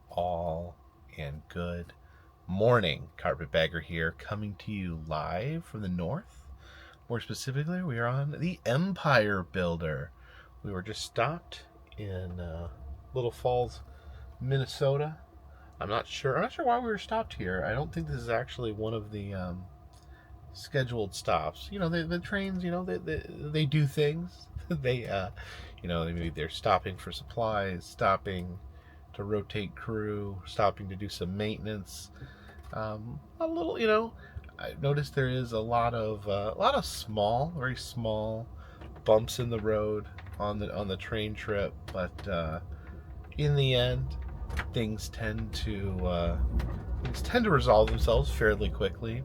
all and good morning. Carpetbagger here, coming to you live from the north. More specifically, we are on the Empire Builder. We were just stopped in Little Falls, Minnesota. I'm not sure why we were stopped here. I don't think this is actually one of the scheduled stops. You know, the trains, they do things. They maybe they're stopping for supplies, stopping to rotate crew, stopping to do some maintenance. A little, I noticed there is a lot of small, very small bumps in the road on the train trip, but in the end, things tend to resolve themselves fairly quickly.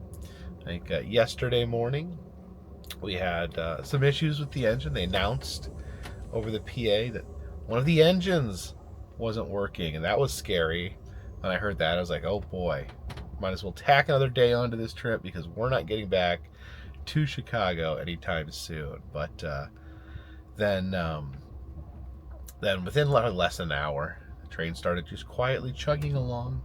I think yesterday morning we had some issues with the engine. They announced over the PA that one of the engines wasn't working, and that was scary. When I heard that, I was like, oh boy, might as well tack another day onto this trip because we're not getting back to Chicago anytime soon. But then within less than an hour, the train started just quietly chugging along.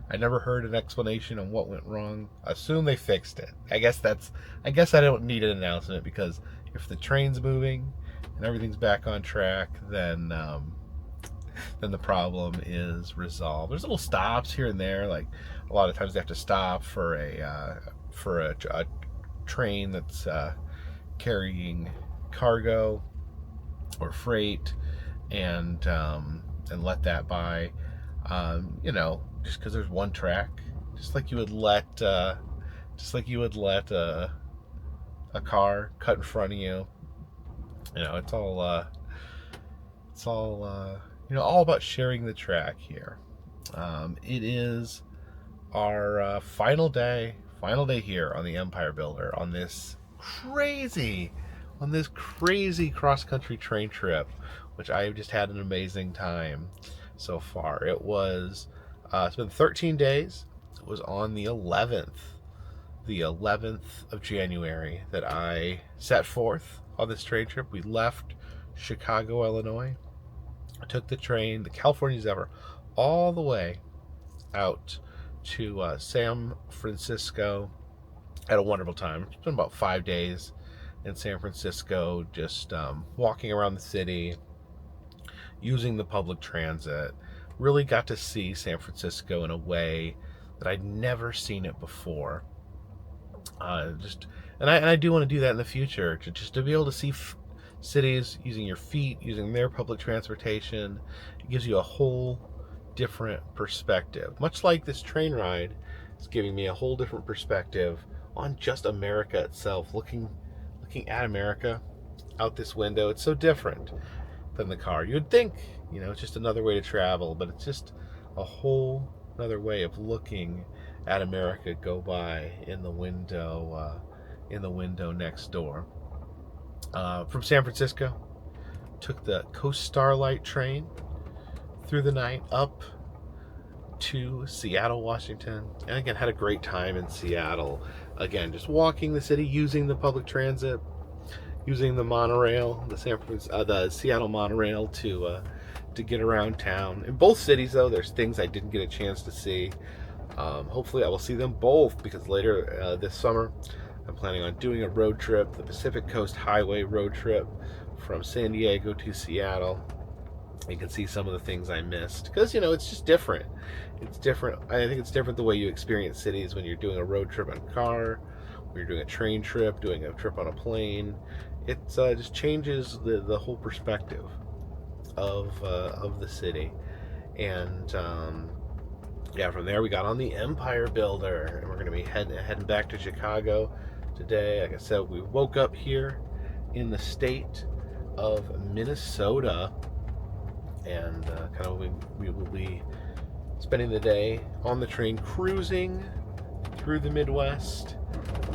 I never heard an explanation on what went wrong. I assume they fixed it. I guess I don't need an announcement, because if the train's moving and everything's back on track, then the problem is resolved. There's little stops here and there. Like, a lot of times they have to stop for a train that's carrying cargo or freight, and let that by. Just because there's one track, just like you would let a car cut in front of you. It's all about sharing the track here. It is our final day here on the Empire Builder on this crazy cross-country train trip, which I have just had an amazing time so far. It's been 13 days. It was on the 11th of January that I set forth on this train trip. We left Chicago, Illinois. I took the train, the California Zephyr, all the way out to San Francisco. Had a wonderful time. It's been about 5 days in San Francisco, just walking around the city, using the public transit. Really got to see San Francisco in a way that I'd never seen it before. I do want to do that in the future, to be able to see cities using your feet, using their public transportation. It gives you a whole different perspective. Much like this train ride is giving me a whole different perspective on just America itself. Looking at America out this window, it's so different than the car. You would think, it's just another way to travel, but it's just a whole another way of looking at America go by in the window next door. From San Francisco, took the Coast Starlight train through the night up to Seattle, Washington, and again had a great time in Seattle. Again, just walking the city, using the public transit, using the monorail, the Seattle monorail to get around town. In both cities, though, there's things I didn't get a chance to see. Hopefully I will see them both, because later this summer I'm planning on doing a road trip, the Pacific Coast Highway road trip from San Diego to Seattle. You can see some of the things I missed, because it's just different. It's different. I think it's different the way you experience cities when you're doing a road trip on a car, when you're doing a train trip, doing a trip on a plane. It just changes the whole perspective of the city. And from there we got on the Empire Builder, and we're going to be heading back to Chicago today. Like I said, we woke up here in the state of Minnesota, and we will be spending the day on the train, cruising through the Midwest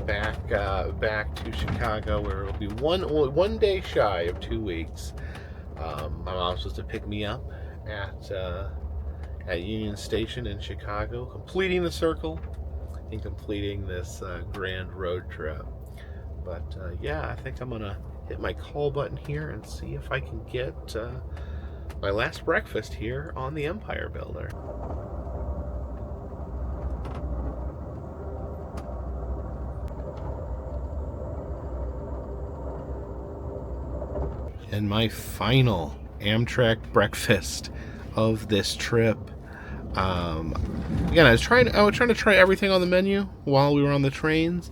back to Chicago, where it'll be one day shy of 2 weeks. My mom's supposed to pick me up at Union Station in Chicago, completing the circle and completing this grand road trip. But I think I'm gonna hit my call button here and see if I can get my last breakfast here on the Empire Builder. And my final Amtrak breakfast of this trip. Again, I was trying to try everything on the menu while we were on the trains,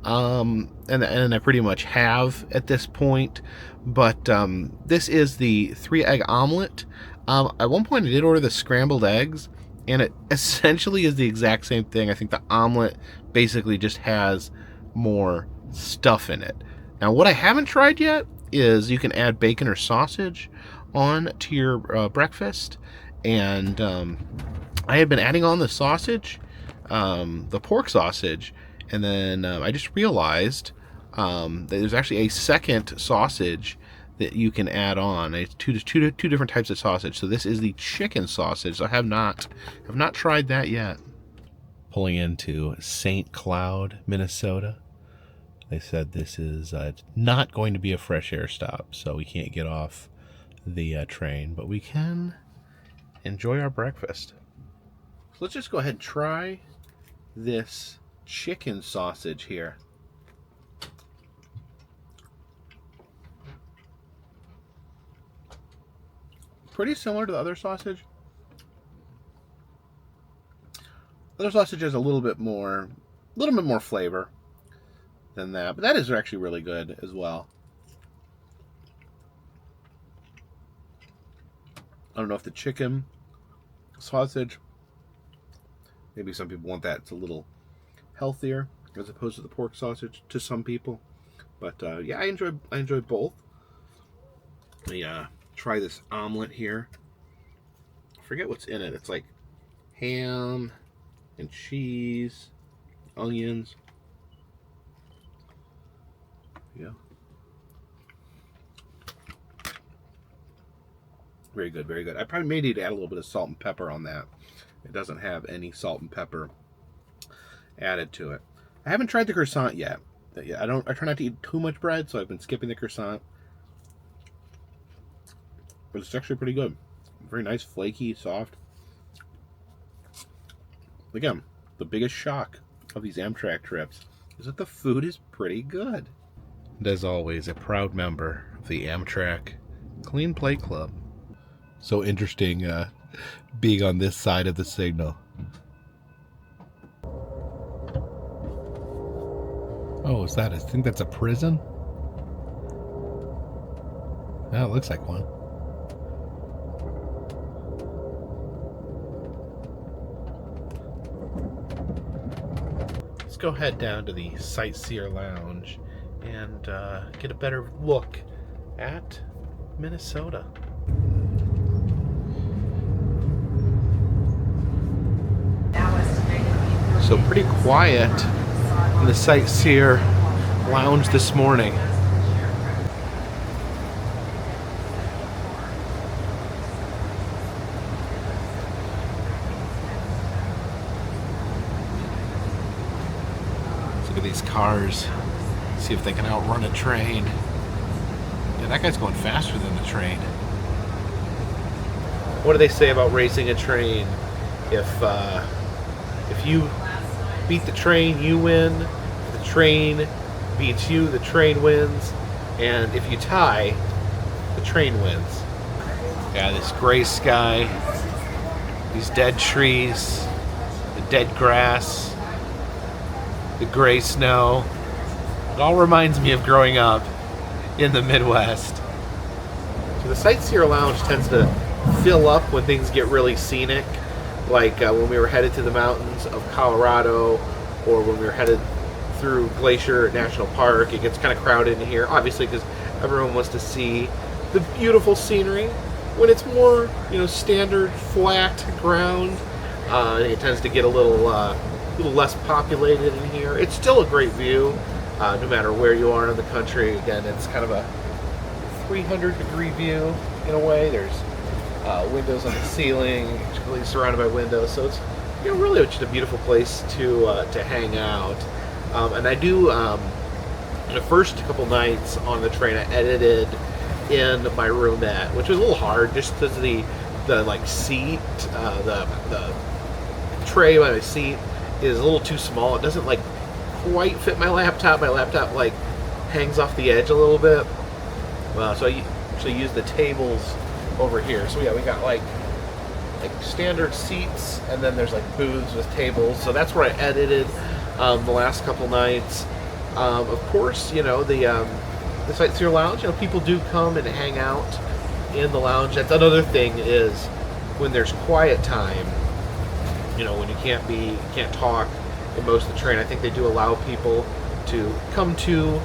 and I pretty much have at this point. But this is the 3-egg omelet. At one point, I did order the scrambled eggs, and it essentially is the exact same thing. I think the omelet basically just has more stuff in it. Now, what I haven't tried yet is you can add bacon or sausage on to your breakfast, and I had been adding on the sausage, the pork sausage, and then I just realized that there's actually a second sausage that you can add on. It's two different types of sausage. So this is the chicken sausage. So I have not tried that yet. Pulling into St. Cloud, Minnesota. They said this is not going to be a fresh air stop, so we can't get off the train, but we can enjoy our breakfast. So let's just go ahead and try this chicken sausage here. Pretty similar to the other sausage. Other sausage has a little bit more flavor than that, but that is actually really good as well. I don't know if the chicken sausage, maybe some people want that. It's a little healthier as opposed to the pork sausage to some people. But yeah, I enjoy both. Let me try this omelet here. I forget what's in it. It's like ham and cheese, onions. Yeah. Very good, very good. I probably may need to add a little bit of salt and pepper on that. It doesn't have any salt and pepper added to it. I haven't tried the croissant yet. I try not to eat too much bread, so I've been skipping the croissant. But it's actually pretty good. Very nice, flaky, soft. Again, the biggest shock of these Amtrak trips is that the food is pretty good. And as always, a proud member of the Amtrak Clean Plate Club. So interesting being on this side of the signal. Oh, is that? I think that's a prison? Yeah, it looks like one. Let's go head down to the Sightseer Lounge and get a better look at Minnesota. So pretty quiet in the Sightseer Lounge this morning. Let's look at these cars. See if they can outrun a train. Yeah, that guy's going faster than the train. What do they say about racing a train? If you beat the train, you win. If the train beats you, the train wins. And if you tie, the train wins. Yeah, this gray sky, these dead trees, the dead grass, the gray snow. It all reminds me of growing up in the Midwest. So the Sightseer Lounge tends to fill up when things get really scenic. Like when we were headed to the mountains of Colorado, or when we were headed through Glacier National Park. It gets kind of crowded in here, obviously, because everyone wants to see the beautiful scenery. When it's more, standard flat ground, it tends to get a little less populated in here. It's still a great view, no matter where you are in the country. Again, it's kind of a 300-degree view in a way. There's windows on the ceiling, completely surrounded by windows, so it's really just a beautiful place to hang out. And I do the first couple nights on the train, I edited in my roomette, which was a little hard just because the seat, the tray by my seat is a little too small. It doesn't quite fit my laptop. My laptop hangs off the edge a little bit. So actually use the tables over here. So yeah, we got like standard seats, and then there's like booths with tables. So that's where I edited the last couple nights. Of course, you know, the Sightseer Lounge, you know, people do come and hang out in the lounge. That's another thing, is when there's quiet time, you know, when you can't talk in most of the train, I think they do allow people to come to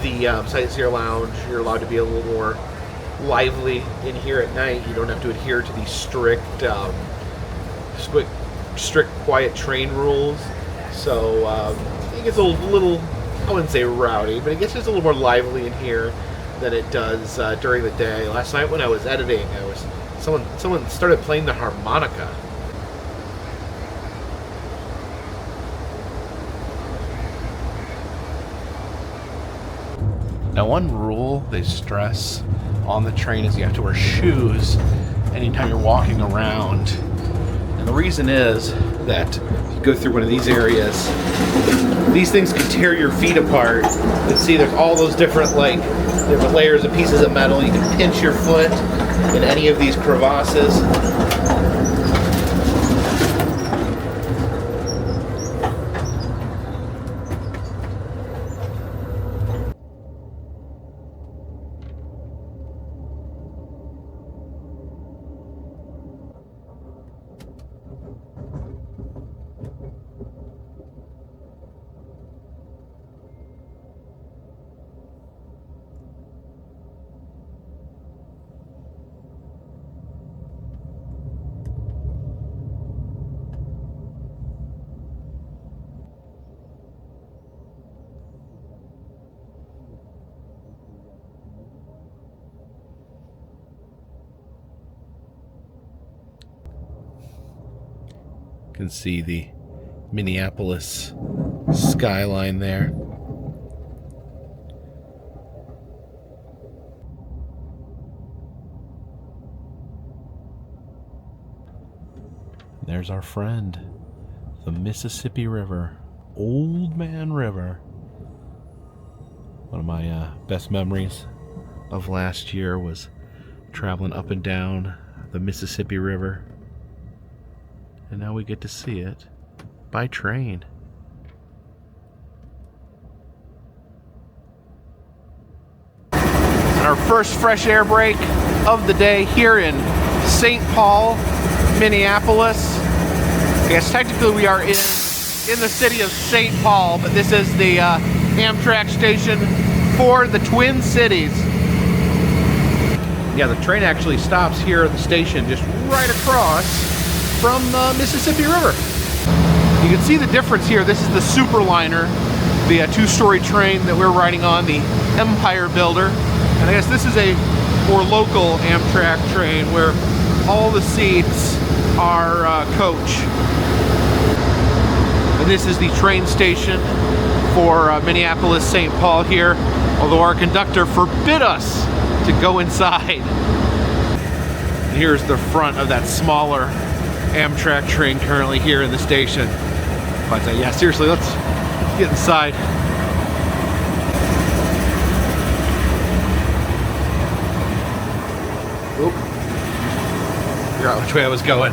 the Sightseer Lounge. You're allowed to be a little more lively in here at night. You don't have to adhere to these strict quiet train rules. So it gets a little, I wouldn't say rowdy, but it gets just a little more lively in here than it does during the day. Last night when I was editing, someone started playing the harmonica. Now, one rule they stress on the train is you have to wear shoes anytime you're walking around. And the reason is that if you go through one of these areas, these things can tear your feet apart. You can see there's all those different layers of pieces of metal. You can pinch your foot in any of these crevasses. You can see the Minneapolis Skyline there. There's our friend, the Mississippi River, Old Man River. One of my best memories of last year was traveling up and down the Mississippi River. And now we get to see it by train. And our first fresh air break of the day here in St. Paul, Minneapolis. I guess technically we are in the city of St. Paul, but this is the Amtrak station for the Twin Cities. Yeah, the train actually stops here at the station just right across from the Mississippi River. You can see the difference here. This is the Superliner, the two-story train that we're riding on, the Empire Builder. And I guess this is a more local Amtrak train where all the seats are coach. And this is the train station for Minneapolis St. Paul here, although our conductor forbid us to go inside. And here's the front of that smaller Amtrak train currently here in the station. But yeah, seriously, let's get inside. Oop. Figure out which way I was going.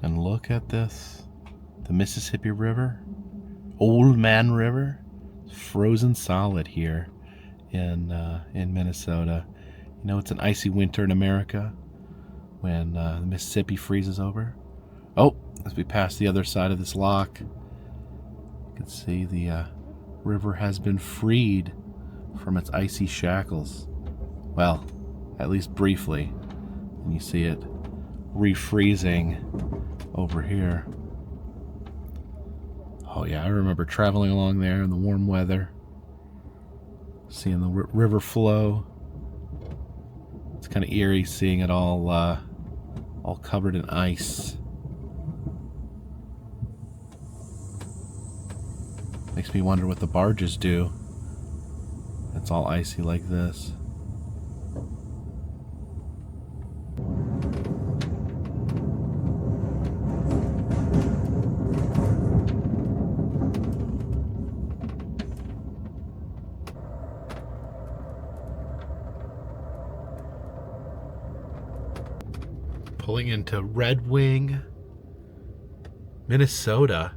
And look at this. The Mississippi River. Old Man River, frozen solid here in Minnesota. You know, it's an icy winter in America when the Mississippi freezes over. Oh, as we pass the other side of this lock, you can see the river has been freed from its icy shackles. Well, at least briefly. And you see it refreezing over here. Oh yeah, I remember traveling along there in the warm weather, seeing the river flow. It's kind of eerie seeing it all covered in ice. Makes me wonder what the barges do. It's all icy like this. Pulling into Redwing, Minnesota.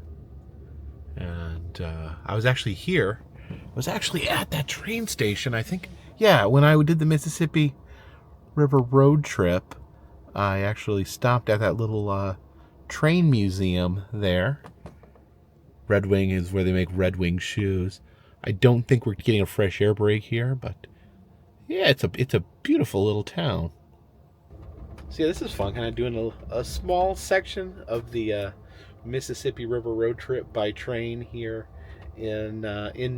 And I was actually here. I was actually at that train station, I think. Yeah, when I did the Mississippi River road trip, I actually stopped at that little train museum there. Redwing is where they make Redwing shoes. I don't think we're getting a fresh air break here, but yeah, it's a beautiful little town. So yeah, this is fun, kind of doing a small section of the Mississippi River road trip by train here in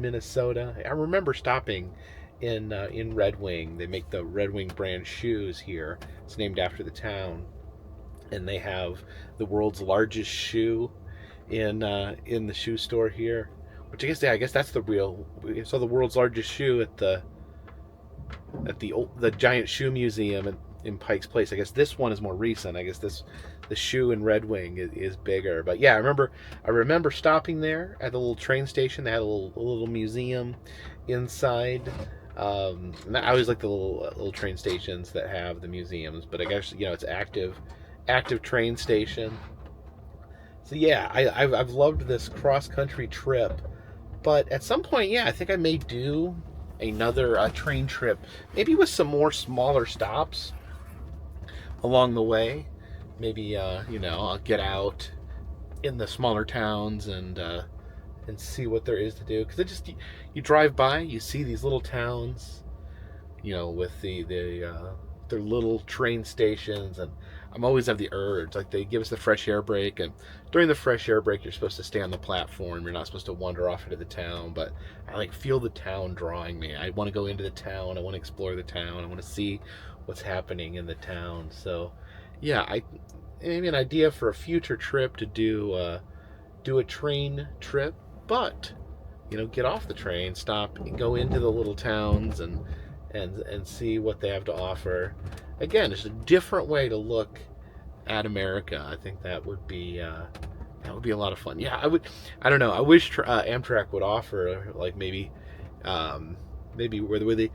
Minnesota. I remember stopping in Redwing. They make the Redwing brand shoes here. It's named after the town, and they have the world's largest shoe in the shoe store here. Which I guess that's the real. We saw the world's largest shoe at the giant shoe museum in Pike's Place. I guess this one is more recent. I guess the shoe in Redwing is bigger. But yeah, I remember stopping there at the little train station. They had a little museum inside. And I always like the little train stations that have the museums. But I guess it's active train station. So yeah, I've loved this cross country trip. But at some point, yeah, I think I may do another train trip, maybe with some more smaller stops along the way. Maybe I'll get out in the smaller towns and see what there is to do. Because you drive by, you see these little towns, with their little train stations, and I'm always have the urge. Like, they give us the fresh air break, and during the fresh air break, you're supposed to stay on the platform. You're not supposed to wander off into the town. But I feel the town drawing me. I want to go into the town. I want to explore the town. I want to see what's happening in the town. So, yeah, maybe an idea for a future trip to do a train trip, but get off the train, stop, and go into the little towns and see what they have to offer. Again, it's a different way to look at America. I think that would be a lot of fun. Yeah, I don't know. I wish Amtrak would offer maybe where they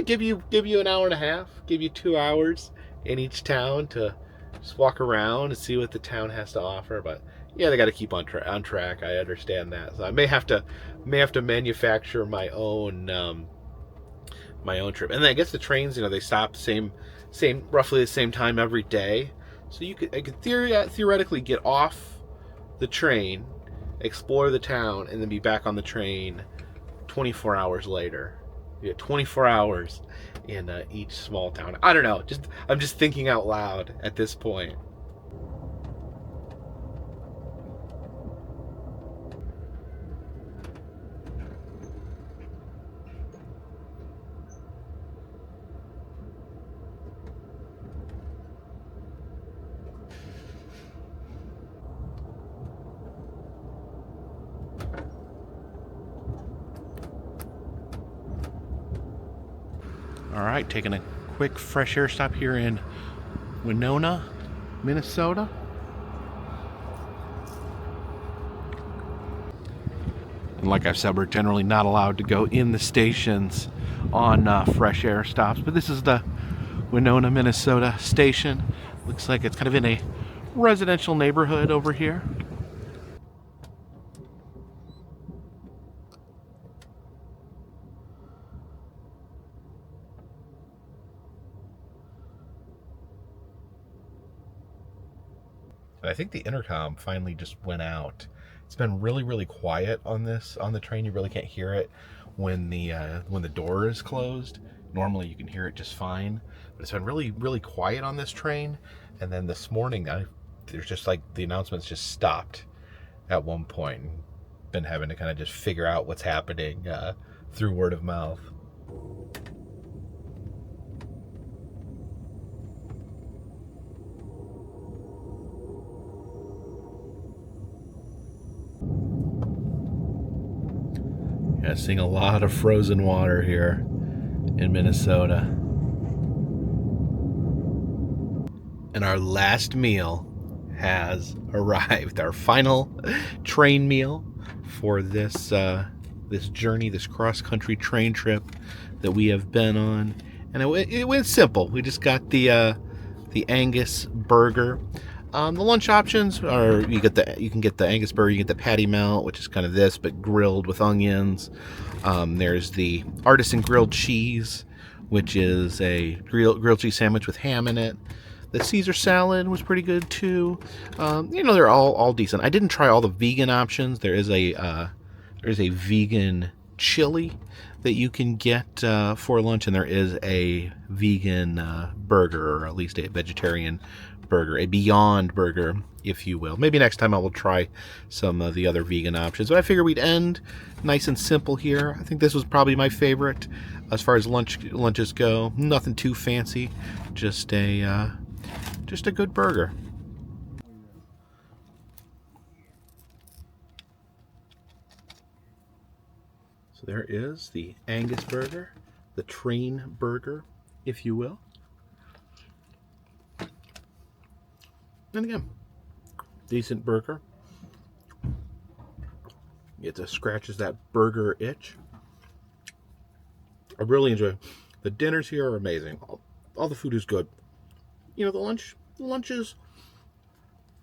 give you an hour and a half, give you 2 hours in each town to just walk around and see what the town has to offer. But yeah, they got to keep on track. I understand that. So I may have to manufacture my own trip. And then I guess the trains, they stop roughly the same time every day. So I could theoretically get off the train, explore the town, and then be back on the train 24 hours later. You get 24 hours in each small town. I don't know. I'm just thinking out loud at this point. All right, taking a quick fresh air stop here in Winona, Minnesota. And like I've said, we're generally not allowed to go in the stations on fresh air stops, but this is the Winona, Minnesota station. Looks like it's kind of in a residential neighborhood over here. I think the intercom finally just went out. It's been really, really quiet on the train. You really can't hear it when the door is closed. Normally you can hear it just fine, but it's been really, really quiet on this train. And then this morning, there's just the announcements just stopped at one point. Been having to kind of just figure out what's happening through word of mouth. Yeah, seeing a lot of frozen water here in Minnesota. And our last meal has arrived. Our final train meal for this journey, this cross-country train trip that we have been on. And it went simple. We just got the the Angus Burger. The lunch options are you can get the Angus Burger, you get the patty melt, which is kind of this but grilled with onions. There's the artisan grilled cheese, which is a grilled cheese sandwich with ham in it. The Caesar salad was pretty good too. They're all decent. I didn't try all the vegan options. There's a vegan chili that you can get for lunch, and there is a vegan burger, or at least a vegetarian burger, a Beyond Burger, if you will. Maybe next time I will try some of the other vegan options. But I figured we'd end nice and simple here. I think this was probably my favorite as far as lunches go. Nothing too fancy, just a good burger. So there is the Angus Burger, the train burger, if you will. And again, decent burger. It just scratches that burger itch. I really enjoy it. The dinners here are amazing. All the food is good. The lunch is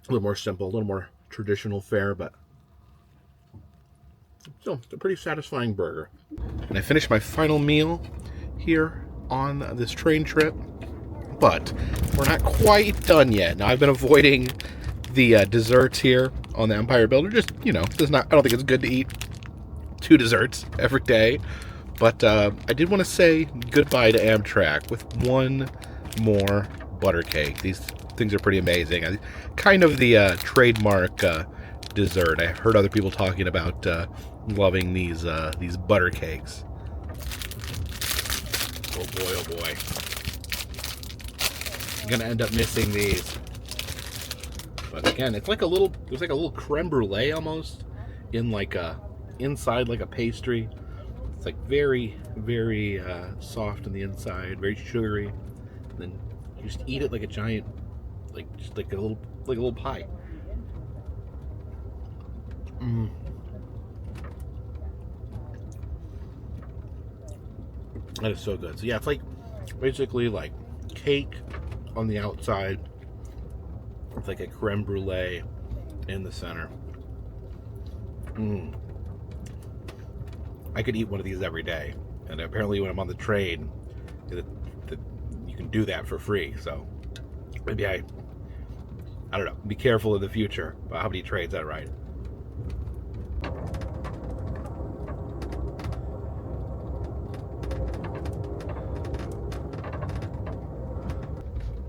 a little more simple, a little more traditional fare, but still, it's a pretty satisfying burger. And I finished my final meal here on this train trip, but we're not quite done yet. Now, I've been avoiding the desserts here on the Empire Builder. Just, I don't think it's good to eat 2 desserts every day. But I did want to say goodbye to Amtrak with one more butter cake. These things are pretty amazing. Kind of the trademark dessert. I heard other people talking about loving these butter cakes. Oh boy. I'm gonna end up missing these. But again, it's like a little creme brulee almost inside like a pastry. It's like very, very soft on the inside, very sugary. And then you just eat it like a giant, like a little pie. That is so good. So yeah, it's like basically like cake on the outside with like a creme brulee in the center. I could eat one of these every day, and apparently when I'm on the train, you can do that for free. So maybe I don't know. Be careful in the future about how many trains I ride.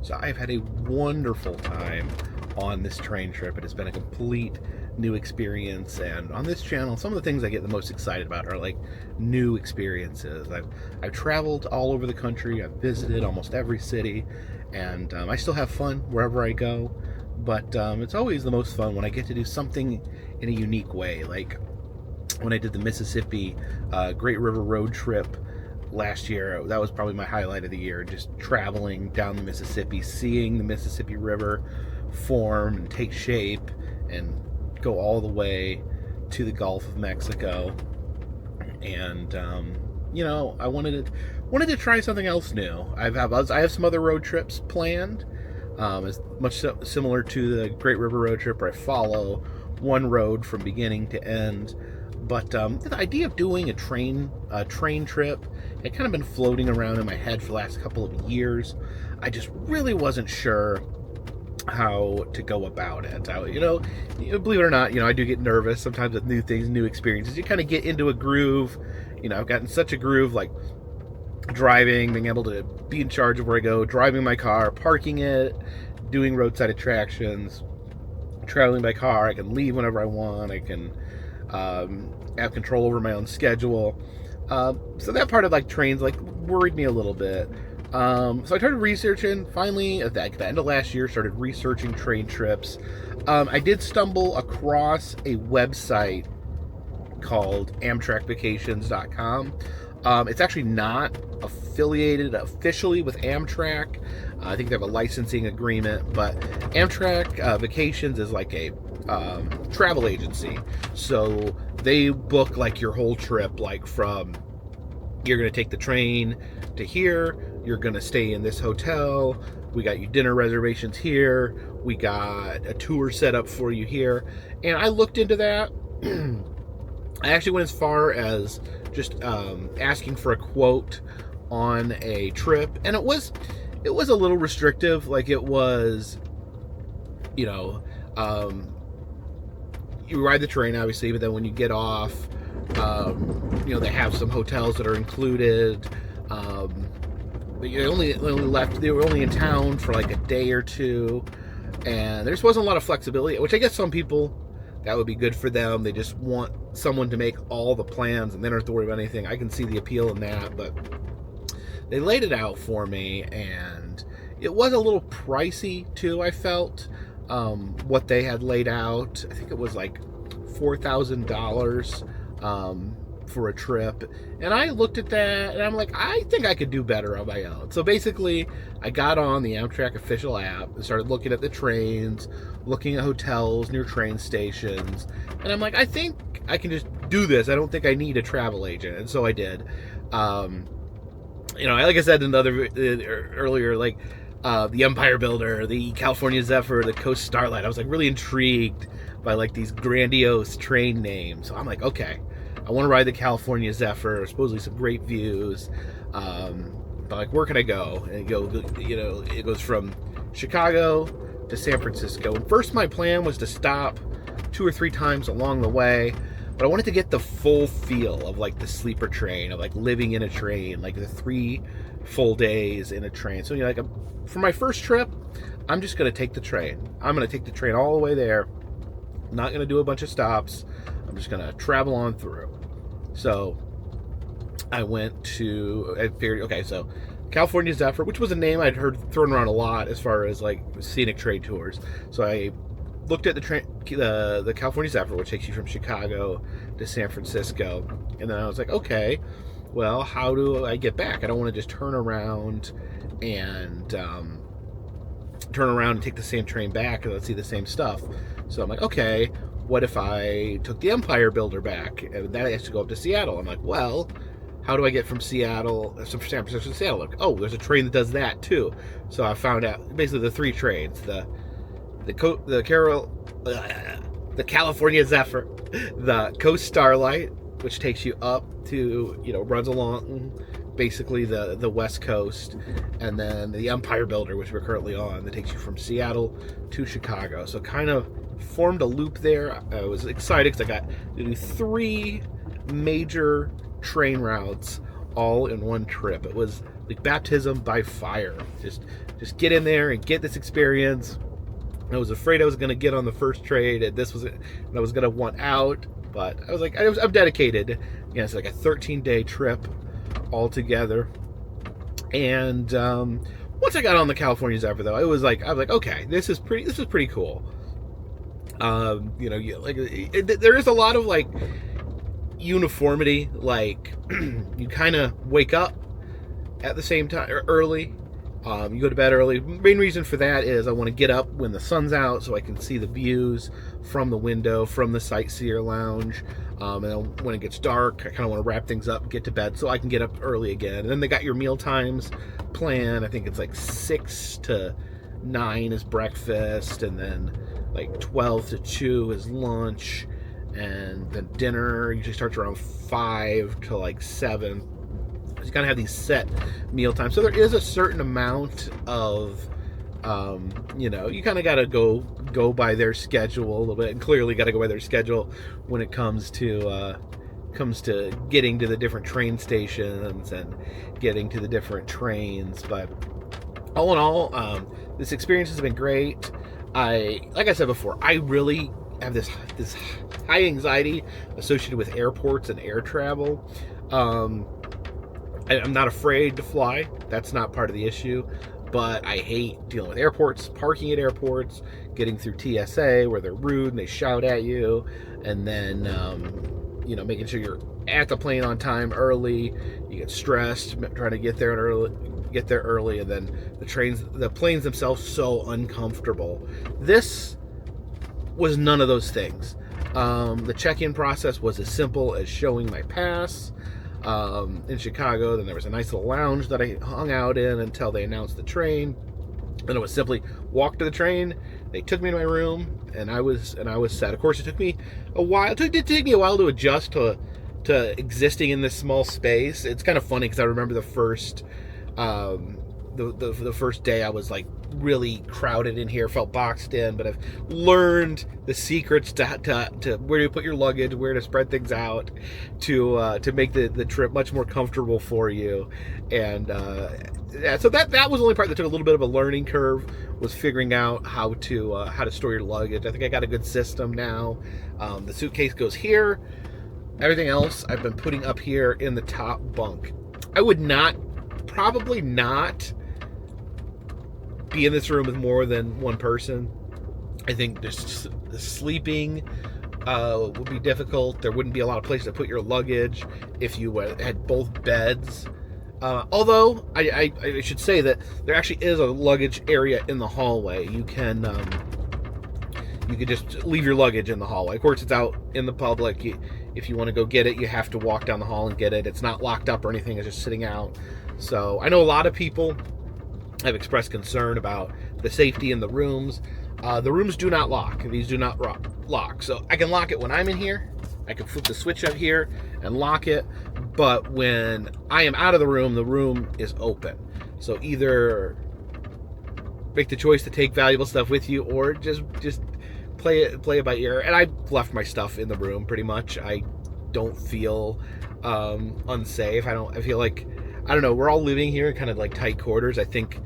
So I've had a wonderful time on this train trip. It has been a complete new experience, and on this channel, some of the things I get the most excited about are like new experiences. I've traveled all over the country. I've visited almost every city, and I still have fun wherever I go. But it's always the most fun when I get to do something in a unique way. Like when I did the Mississippi Great River Road trip last year, that was probably my highlight of the year. Just traveling down the Mississippi, seeing the Mississippi River form and take shape and go all the way to the Gulf of Mexico. And I wanted to try something else new. I have some other road trips planned. It's much similar to the Great River Road trip, where I follow one road from beginning to end. But the idea of doing a train trip had kind of been floating around in my head for the last couple of years. I just really wasn't sure how to go about it. Believe it or not, I do get nervous sometimes with new things, new experiences. You kind of get into a groove. I've gotten such a groove, like driving, being able to be in charge of where I go, driving my car, parking it, doing roadside attractions, traveling by car. I can leave whenever I want. I can have control over my own schedule. So that part of like trains worried me a little bit. So I started researching, finally at the end of last year, started researching train trips. I did stumble across a website called AmtrakVacations.com. It's actually not affiliated officially with Amtrak. I think they have a licensing agreement, but Amtrak Vacations is like a travel agency. So they book like your whole trip, like from you're going to take the train to here, you're going to stay in this hotel, We got you dinner reservations here. We got a tour set up for you here. And I looked into that. I actually went as far as just asking for a quote on a trip, and it was a little restrictive. Like, it was, you know, you ride the train obviously, but then when you get off, you know, they have some hotels that are included. But they were only in town for like a day or two, and there just wasn't a lot of flexibility, which I guess some people, that would be good for them. They just want someone to make all the plans and they don't have to worry about anything. I can see the appeal in that, but they laid it out for me, and it was a little pricey too, I felt. What they had laid out, I think it was like $4,000 for a trip. And I looked at that and I'm like, I think I could do better on my own. So basically, I got on the Amtrak official app and started looking at the trains, looking at hotels near train stations, and I'm like, I think I can just do this. I don't think I need a travel agent. And so I did. You know, like I said in the other earlier, like the Empire Builder, the California Zephyr, the Coast Starlight, I was like really intrigued by like these grandiose train names. So I'm like, okay, I want to ride the California Zephyr, supposedly some great views. But like, where can I go? And it goes from Chicago to San Francisco. And first my plan was to stop 2 or 3 times along the way, but I wanted to get the full feel of like the sleeper train, of like living in a train, like the 3 full days in a train. So, you know, like for my first trip, I'm just going to take the train. I'm going to take the train all the way there. I'm not going to do a bunch of stops. I'm just going to travel on through. So I figured, okay, so California Zephyr, which was a name I'd heard thrown around a lot as far as like scenic train tours. So I looked at the California Zephyr, which takes you from Chicago to San Francisco. And then I was like, okay, well, how do I get back? I don't want to just turn around and take the same train back and let's see the same stuff. So I'm like, okay, what if I took the Empire Builder back? And that has to go up to Seattle. I'm like, well, how do I get from San Francisco to Seattle? Like, oh, there's a train that does that too. So I found out basically the 3 trains: the California Zephyr, the Coast Starlight, which takes you up to, you know, runs along basically the West Coast, and then the Empire Builder, which we're currently on, that takes you from Seattle to Chicago. So kind of formed a loop there. I was excited because I got to do 3 major train routes all in one trip. It was like baptism by fire. Just get in there and get this experience. I was afraid I was going to get on the first train, and this was it, and I was going to want out, but I was like, I'm dedicated. Yeah, it's like a 13-day trip altogether. And once I got on the California Zephyr, though, I was like, okay, this is pretty cool. You know, like there is a lot of like uniformity. Like you kind of wake up at the same time early. You go to bed early. Main reason for that is I want to get up when the sun's out so I can see the views from the window from the Sightseer Lounge. And then when it gets dark, I kind of want to wrap things up and get to bed so I can get up early again. And then they got your meal times planned. I think it's like 6 to 9 is breakfast, and then like 12 to 2 is lunch, and then dinner usually starts around 5 to like 7. So you kind of have these set meal times. So there is a certain amount of, you know, you kind of got to go by their schedule a little bit, and clearly got to go by their schedule when it comes to getting to the different train stations and getting to the different trains. But all in all, this experience has been great. Like I said before, I really have this high anxiety associated with airports and air travel. I'm not afraid to fly. That's not part of the issue. But I hate dealing with airports, parking at airports, getting through TSA where they're rude and they shout at you, and then you know, making sure you're at the plane on time early. You get stressed trying to get there early, and then the planes themselves so uncomfortable. This was none of those things. The check-in process was as simple as showing my pass. In Chicago, then there was a nice little lounge that I hung out in until they announced the train. And it was simply walk to the train. They took me to my room, and I was set. Of course, it took me a while. It did take me a while to adjust to existing in this small space. It's kind of funny because I remember the first the first day I was like really crowded in here, felt boxed in, but I've learned the secrets to where to put your luggage, where to spread things out, to make the trip much more comfortable for you. And yeah, so that was the only part that took a little bit of a learning curve, was figuring out how to store your luggage. I think I got a good system now. The suitcase goes here. Everything else I've been putting up here in the top bunk. I would probably not be in this room with more than one person. I think just the sleeping would be difficult. There wouldn't be a lot of places to put your luggage if you had both beds. Although I should say that there actually is a luggage area in the hallway. You can just leave your luggage in the hallway. Of course, it's out in the public. If you want to go get it, you have to walk down the hall and get it. It's not locked up or anything. It's just sitting out. So I know a lot of people have expressed concern about the safety in the rooms. The rooms do not lock. These do not lock. So I can lock it when I'm in here. I can flip the switch up here and lock it. But when I am out of the room is open. So either make the choice to take valuable stuff with you, or just play it by ear. And I've left my stuff in the room pretty much. I don't feel unsafe. I feel like, I don't know, we're all living here in kind of like tight quarters. I think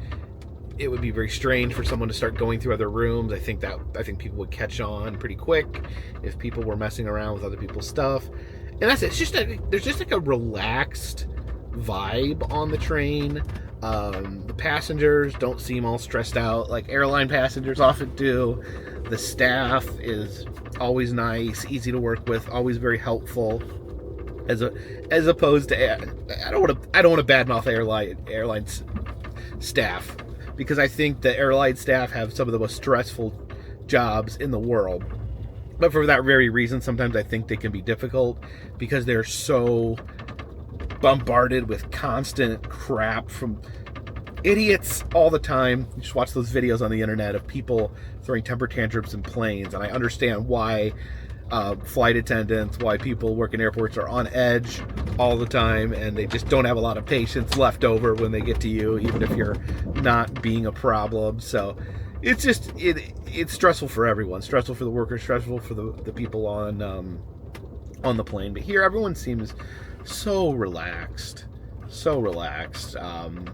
it would be very strange for someone to start going through other rooms. I think people would catch on pretty quick if people were messing around with other people's stuff. And that's it. There's just like a relaxed vibe on the train. The passengers don't seem all stressed out like airline passengers often do. The staff is always nice, easy to work with, always very helpful. As opposed to, I don't want to badmouth airline staff, because I think the airline staff have some of the most stressful jobs in the world. But for that very reason, sometimes I think they can be difficult because they're so bombarded with constant crap from idiots all the time. You just watch those videos on the internet of people throwing temper tantrums in planes, and I understand why flight attendants, why people work in airports are on edge all the time, and they just don't have a lot of patience left over when they get to you, even if you're not being a problem. So it's just it's stressful for everyone, stressful for the workers, stressful for the people on the plane. But here everyone seems so relaxed. The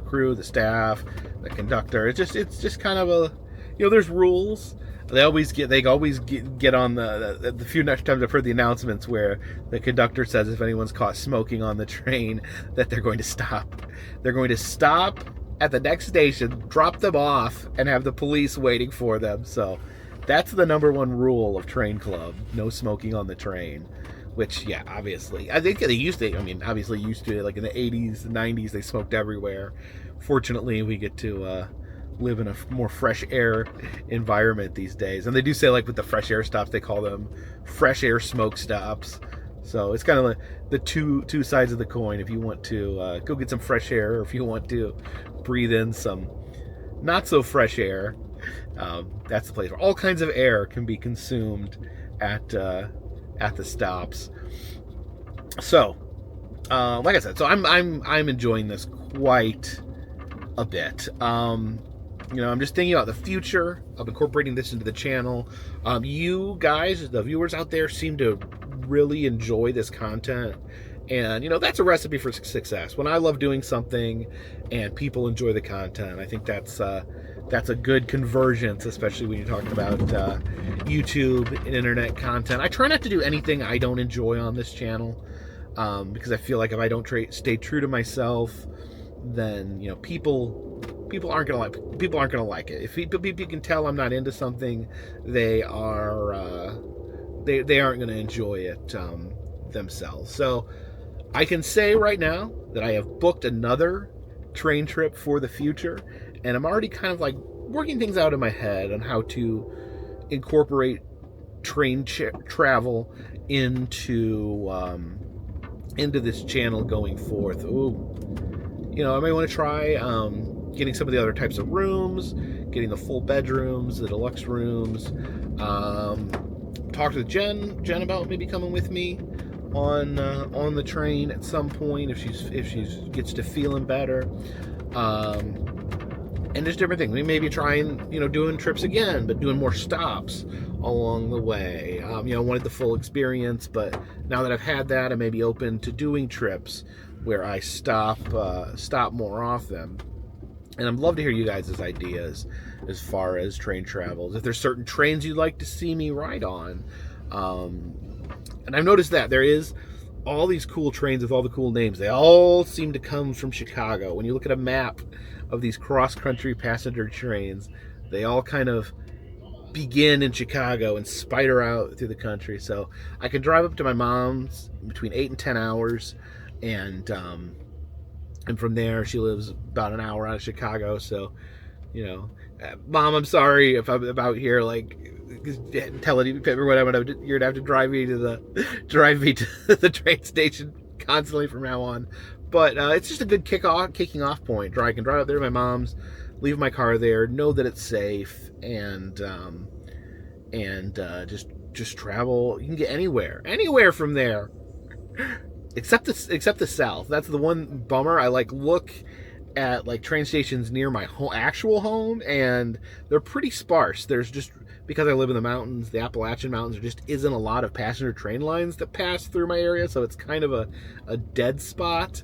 crew, the staff, the conductor, it's just kind of a, there's rules. They always get on the few next times I've heard the announcements where the conductor says if anyone's caught smoking on the train, that they're going to stop. They're going to stop at the next station, drop them off, and have the police waiting for them. So that's the number one rule of Train Club: no smoking on the train. Which, yeah, obviously, I think they used to. I mean, obviously used to, like in the 80s, the 90s, they smoked everywhere. Fortunately, we get to live in a more fresh air environment these days. And they do say, like, with the fresh air stops, they call them fresh air smoke stops. So it's kind of like the two sides of the coin. If you want to go get some fresh air, or if you want to breathe in some not so fresh air, that's the place where all kinds of air can be consumed at the stops. So like I said, so I'm enjoying this quite a bit. I'm just thinking about the future of incorporating this into the channel. You guys, the viewers out there, seem to really enjoy this content, and that's a recipe for success. When I love doing something and people enjoy the content, I think that's a good convergence, especially when you're talking about YouTube and internet content. I try not to do anything I don't enjoy on this channel, because I feel like if I don't stay true to myself, then people aren't gonna like it. If people can tell I'm not into something, they aren't gonna enjoy it themselves. So I can say right now that I have booked another train trip for the future, and I'm already kind of like working things out in my head on how to incorporate train travel into this channel going forth. I may want to try getting some of the other types of rooms, getting the full bedrooms, the deluxe rooms. Talked with Jen about maybe coming with me on the train at some point if she's gets to feeling better. And just different things. We may be trying, doing trips again, but doing more stops along the way. I wanted the full experience, but now that I've had that, I may be open to doing trips where I stop more often. And I'd love to hear you guys' ideas as far as train travels. If there's certain trains you'd like to see me ride on. And I've noticed that there is all these cool trains with all the cool names. They all seem to come from Chicago. When you look at a map of these cross-country passenger trains, they all kind of begin in Chicago and spider out through the country. So I can drive up to my mom's between 8 and 10 hours, and from there, she lives about an hour out of Chicago. So, Mom, I'm sorry if I'm about here telling you whatever. You're gonna have to drive me to the train station constantly from now on. But it's just a good kicking off point. I can drive up there to my mom's, leave my car there, know that it's safe, and just travel. You can get anywhere from there, except the south. That's the one bummer. I look at train stations near my actual home, and they're pretty sparse. There's just, because I live in the mountains, the Appalachian Mountains, there just isn't a lot of passenger train lines that pass through my area, so it's kind of a dead spot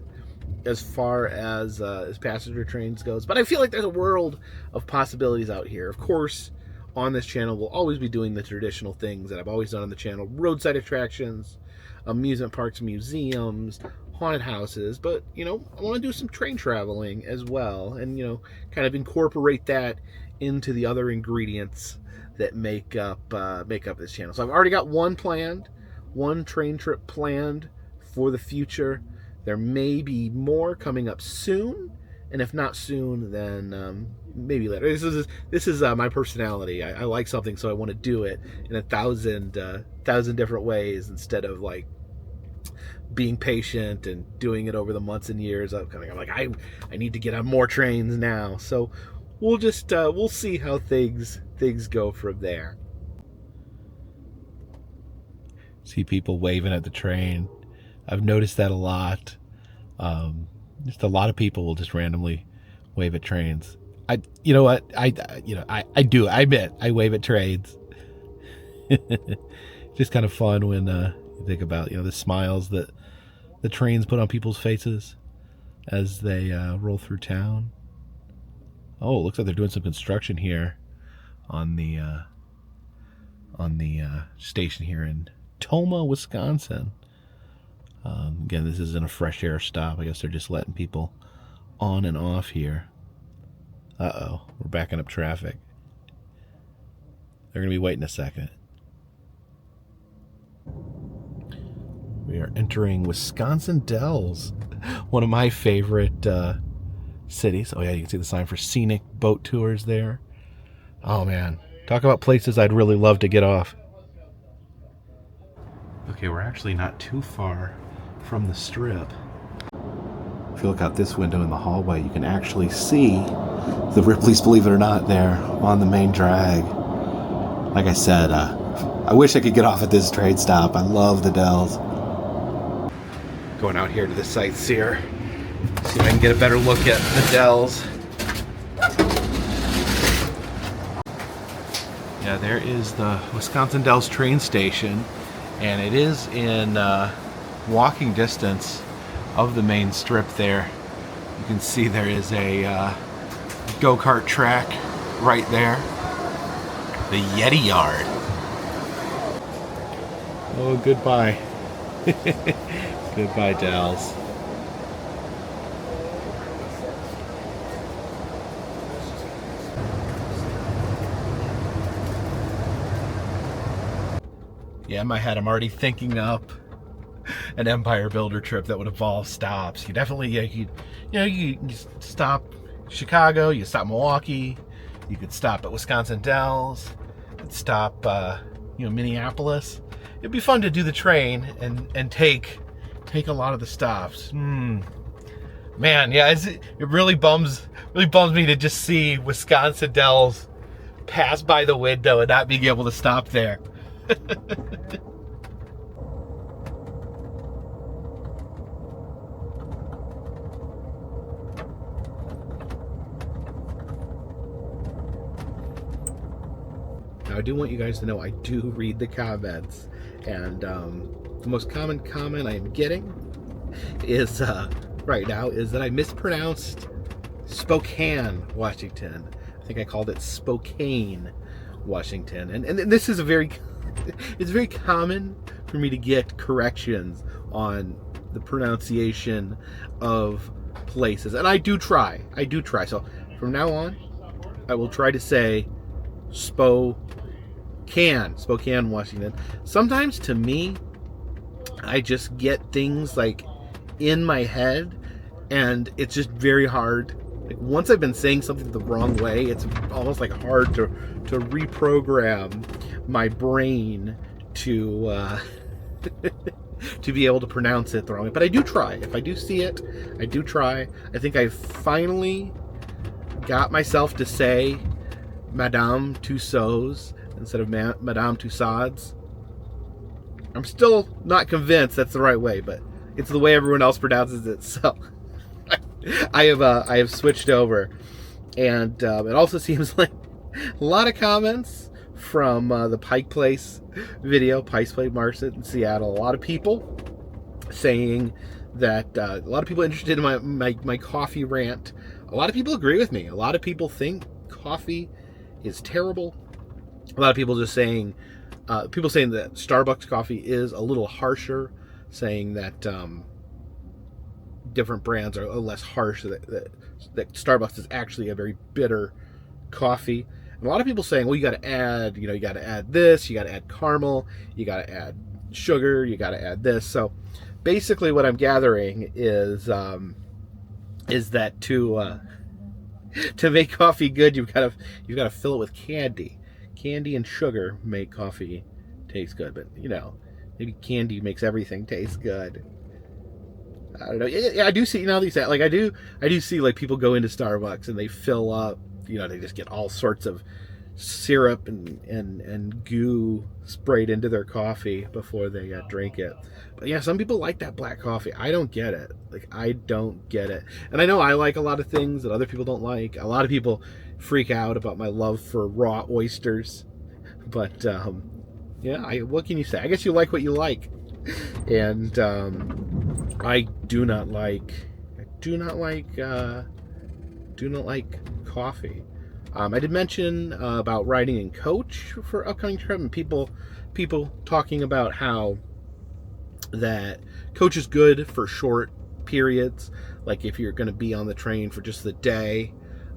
as far as passenger trains goes. But I feel like there's a world of possibilities out here. Of course, on this channel, we'll always be doing the traditional things that I've always done on the channel: roadside attractions, amusement parks, museums, haunted houses. But I want to do some train traveling as well, and kind of incorporate that into the other ingredients that make up this channel. So I've already got one train trip planned for the future. There may be more coming up soon, and if not soon, then maybe later. This is my personality. I like something, so I want to do it in a thousand different ways instead of being patient and doing it over the months and years. I'm like, I need to get on more trains now. So we'll just we'll see how things go from there. See people waving at the train. I've noticed that a lot. Just a lot of people will just randomly wave at trains. I do. I admit I wave at trains. Just kind of fun when you think about the smiles that the trains put on people's faces as they roll through town. Oh, it looks like they're doing some construction here on the station here in Tomah, Wisconsin. Again, this isn't a fresh air stop. I guess they're just letting people on and off here. Uh-oh, we're backing up traffic. They're going to be waiting a second. We are entering Wisconsin Dells, one of my favorite cities. Oh yeah, you can see the sign for scenic boat tours there. Oh man, talk about places I'd really love to get off. Okay, we're actually not too far from the strip. If you look out this window in the hallway, you can actually see the Ripley's Believe It or Not there on the main drag. Like I said, I wish I could get off at this train stop. I love the Dells. Going out here to the Sightseer. See if I can get a better look at the Dells. Yeah, there is the Wisconsin Dells train station, and it is in walking distance of the main strip there. You can see there is a go-kart track right there. The Yeti Yard. Oh, goodbye. Goodbye, Dells. Yeah, in my head, I'm already thinking up an Empire Builder trip that would involve stops. You definitely, you stop Chicago, you stop Milwaukee, you could stop at Wisconsin Dells, you could stop, Minneapolis. It'd be fun to do the train and take a lot of the stops. Man, yeah, it really bums really bums me to just see Wisconsin Dells pass by the window and not being able to stop there. Now, I do want you guys to know I do read the comments, and the most common comment I am getting is right now is that I mispronounced Spokane, Washington. I think I called it Spokane, Washington, and this is it's very common for me to get corrections on the pronunciation of places, and I do try. So from now on, I will try to say Spokane, Washington. Sometimes to me, I just get things like in my head, and it's just very hard. Like once I've been saying something the wrong way, it's almost like hard to reprogram my brain to to be able to pronounce it the wrong way. But I do try. If I do see it, I do try. I think I finally got myself to say Madame Tussauds instead of Madame Tussauds. I'm still not convinced that's the right way, but it's the way everyone else pronounces it. So I have switched over, and it also seems like a lot of comments from the Pike Place video, Pike Place Market in Seattle. A lot of people saying that a lot of people interested in my coffee rant. A lot of people agree with me. A lot of people think coffee is terrible. A lot of people just saying, people saying that Starbucks coffee is a little harsher, saying that different brands are less harsh, that Starbucks is actually a very bitter coffee. And a lot of people saying, well, you got to add this, you got to add caramel, you got to add sugar, you got to add this. So basically what I'm gathering is that to make coffee good, you've got to fill it with candy. Candy and sugar make coffee taste good, but maybe candy makes everything taste good. I don't know. Yeah, I do see these, like I do see like people go into Starbucks and they fill up, they just get all sorts of syrup and goo sprayed into their coffee before they drink it. But yeah, some people like that black coffee. I don't get it. Like, I don't get it. And I know I like a lot of things that other people don't like. A lot of people freak out about my love for raw oysters. But yeah, what can you say? I guess you like what you like. And I do not like coffee. I did mention about riding in coach for upcoming trip, and people talking about how that coach is good for short periods, like if you're going to be on the train for just the day.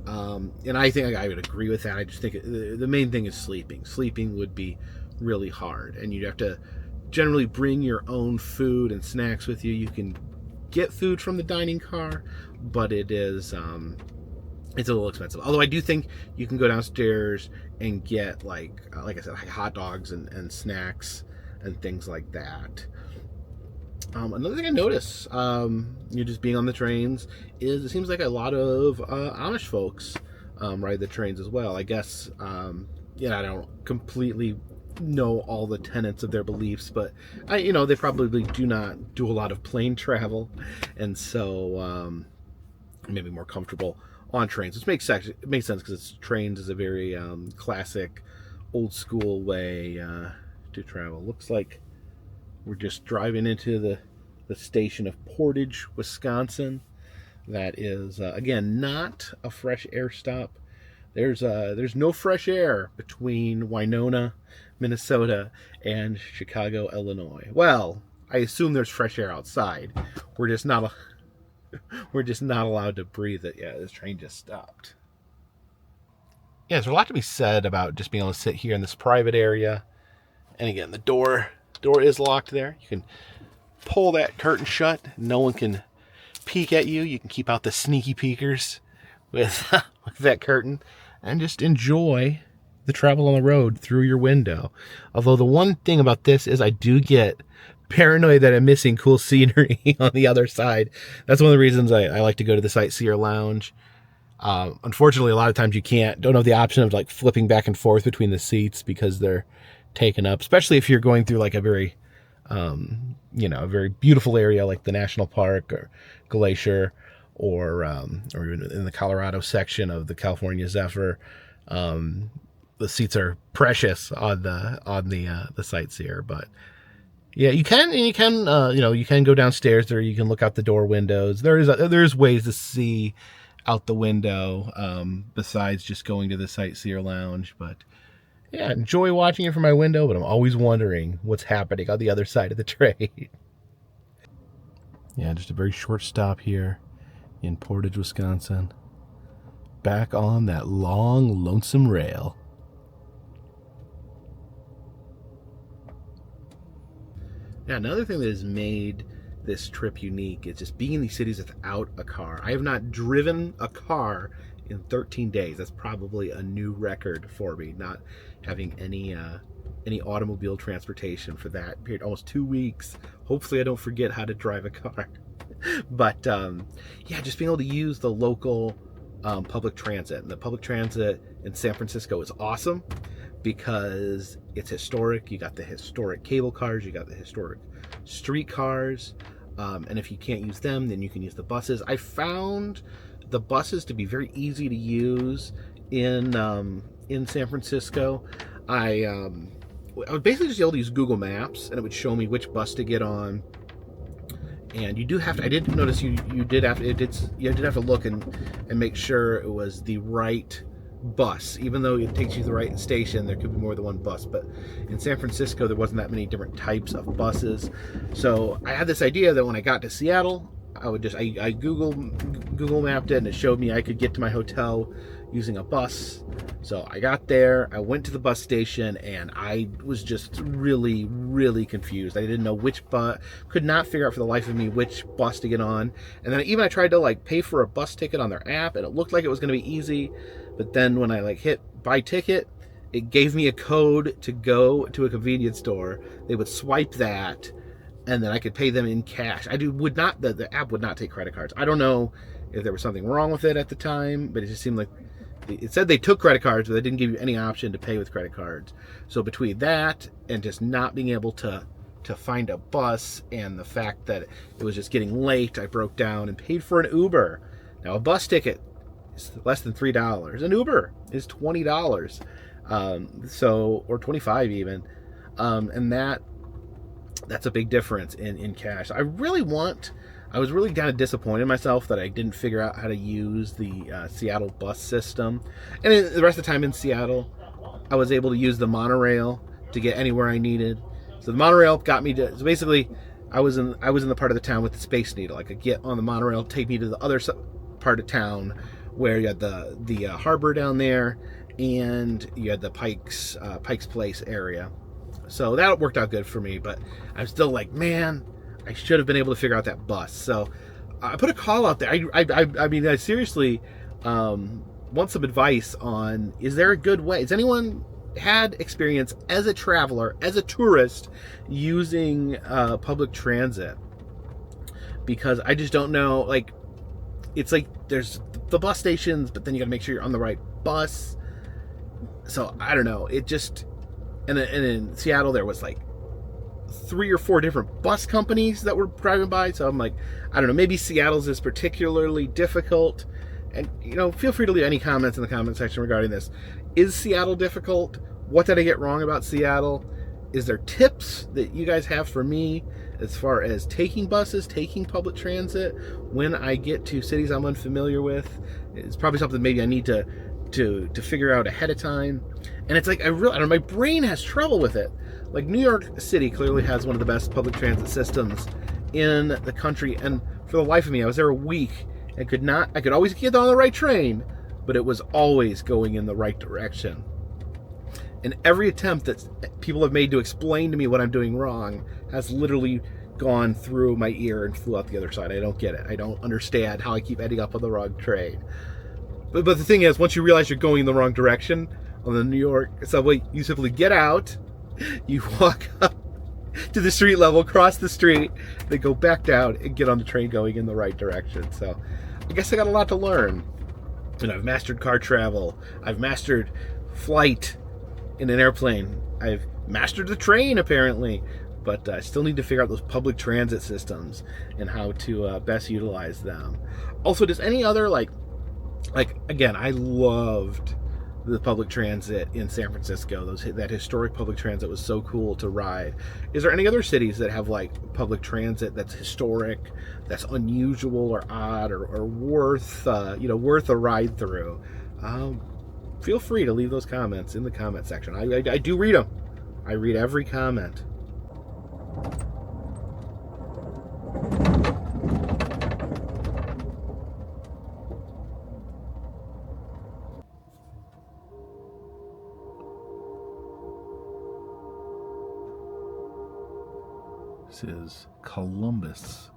And I think I would agree with that. I just think the main thing is sleeping. Sleeping would be really hard, and you'd have to generally bring your own food and snacks with you. You can get food from the dining car, but it is it's a little expensive. Although I do think you can go downstairs and get like I said, like hot dogs and snacks and things like that. Another thing I notice, just being on the trains, is it seems like a lot of Amish folks ride the trains as well. I guess I don't completely know all the tenets of their beliefs, but they probably do not do a lot of plane travel, and so maybe more comfortable on trains, which makes sense because trains is a very classic, old school way to travel. Looks like we're just driving into the station of Portage, Wisconsin. That is again not a fresh air stop. There's no fresh air between Winona, Minnesota, and Chicago, Illinois. Well, I assume there's fresh air outside. We're just not allowed to breathe it. Yeah, this train just stopped. Yeah, there's a lot to be said about just being able to sit here in this private area. And again, the door is locked there. You can pull that curtain shut. No one can peek at you. You can keep out the sneaky peekers with that curtain and just enjoy the travel on the road through your window. Although the one thing about this is I do get paranoid that I'm missing cool scenery on the other side. That's one of the reasons I like to go to the Sightseer Lounge. Unfortunately, a lot of times you don't have the option of like flipping back and forth between the seats because they're taken up, especially if you're going through like a very, a very beautiful area like the national park or glacier, or even in the Colorado section of the California Zephyr. The seats are precious on the Sightseer, but yeah, you can go downstairs there. You can look out the door windows. There's ways to see out the window besides just going to the Sightseer Lounge. But yeah, enjoy watching it from my window, but I'm always wondering what's happening on the other side of the train. Yeah, just a very short stop here in Portage, Wisconsin. Back on that long, lonesome rail. Yeah, another thing that has made this trip unique is just being in these cities without a car. I have not driven a car in 13 days. That's probably a new record for me, not having any automobile transportation for that period, almost 2 weeks. Hopefully I don't forget how to drive a car. But yeah, just being able to use the local public transit. And the public transit in San Francisco is awesome because it's historic. You got the historic cable cars, you got the historic streetcars, and if you can't use them, then you can use the buses. I found the buses to be very easy to use in San Francisco. I would basically just be able to use Google Maps, and it would show me which bus to get on. And you do have to. I did notice you did have to look and make sure it was the right bus. Even though it takes you to the right station, there could be more than one bus. But in San Francisco, there wasn't that many different types of buses. So I had this idea that when I got to Seattle, I Google mapped it, and it showed me I could get to my hotel using a bus. So I got there, I went to the bus station, and I was just really, really confused. I didn't know which bus, could not figure out for the life of me which bus to get on. And then I tried to like pay for a bus ticket on their app, and it looked like it was going to be easy. But then when I hit buy ticket, it gave me a code to go to a convenience store. They would swipe that, and then I could pay them in cash. The app would not take credit cards. I don't know if there was something wrong with it at the time, but it just seemed like it said they took credit cards, but they didn't give you any option to pay with credit cards. So between that and just not being able to find a bus, and the fact that it was just getting late, I broke down and paid for an Uber. Now a bus ticket is less than $3. An Uber is $20, or $25 even, and that's a big difference in cash. I was really kind of disappointed in myself that I didn't figure out how to use the Seattle bus system. And the rest of the time in Seattle, I was able to use the monorail to get anywhere I needed. So the monorail got me to. So basically, I was in the part of the town with the Space Needle. I could get on the monorail, take me to the other part of town where you had the harbor down there, and you had the Pike's Place area. So that worked out good for me. But I'm still like, man, I should have been able to figure out that bus. So I put a call out there. I seriously want some advice on, is there a good way? Has anyone had experience as a traveler, as a tourist, using public transit? Because I just don't know. Like, it's like there's the bus stations, but then you got to make sure you're on the right bus. So I don't know. It just, and in Seattle there was like 3 or 4 different bus companies that were driving by. So I'm like, I don't know, maybe Seattle's is particularly difficult. And, feel free to leave any comments in the comment section regarding this. Is Seattle difficult? What did I get wrong about Seattle? Is there tips that you guys have for me as far as taking buses, taking public transit when I get to cities I'm unfamiliar with? It's probably something maybe I need to figure out ahead of time. And it's like, I don't know, my brain has trouble with it. Like, New York City clearly has one of the best public transit systems in the country, and for the life of me, I was there a week and I could always get on the right train, but it was always going in the right direction. And every attempt that people have made to explain to me what I'm doing wrong has literally gone through my ear and flew out the other side. I don't get it. I don't understand how I keep ending up on the wrong train. But the thing is, once you realize you're going in the wrong direction on the New York subway, you simply get out, you walk up to the street level, cross the street, then go back down and get on the train going in the right direction. So I guess I got a lot to learn. And I've mastered car travel. I've mastered flight in an airplane. I've mastered the train, apparently. But I still need to figure out those public transit systems and how to best utilize them. Also, does any other, like again, I loved the public transit in San Francisco. That historic public transit was so cool to ride. Is there any other cities that have like public transit that's historic, that's unusual or odd or worth worth a ride through? Feel free to leave those comments in the comment section. I do read them. I read every comment. This is Columbus,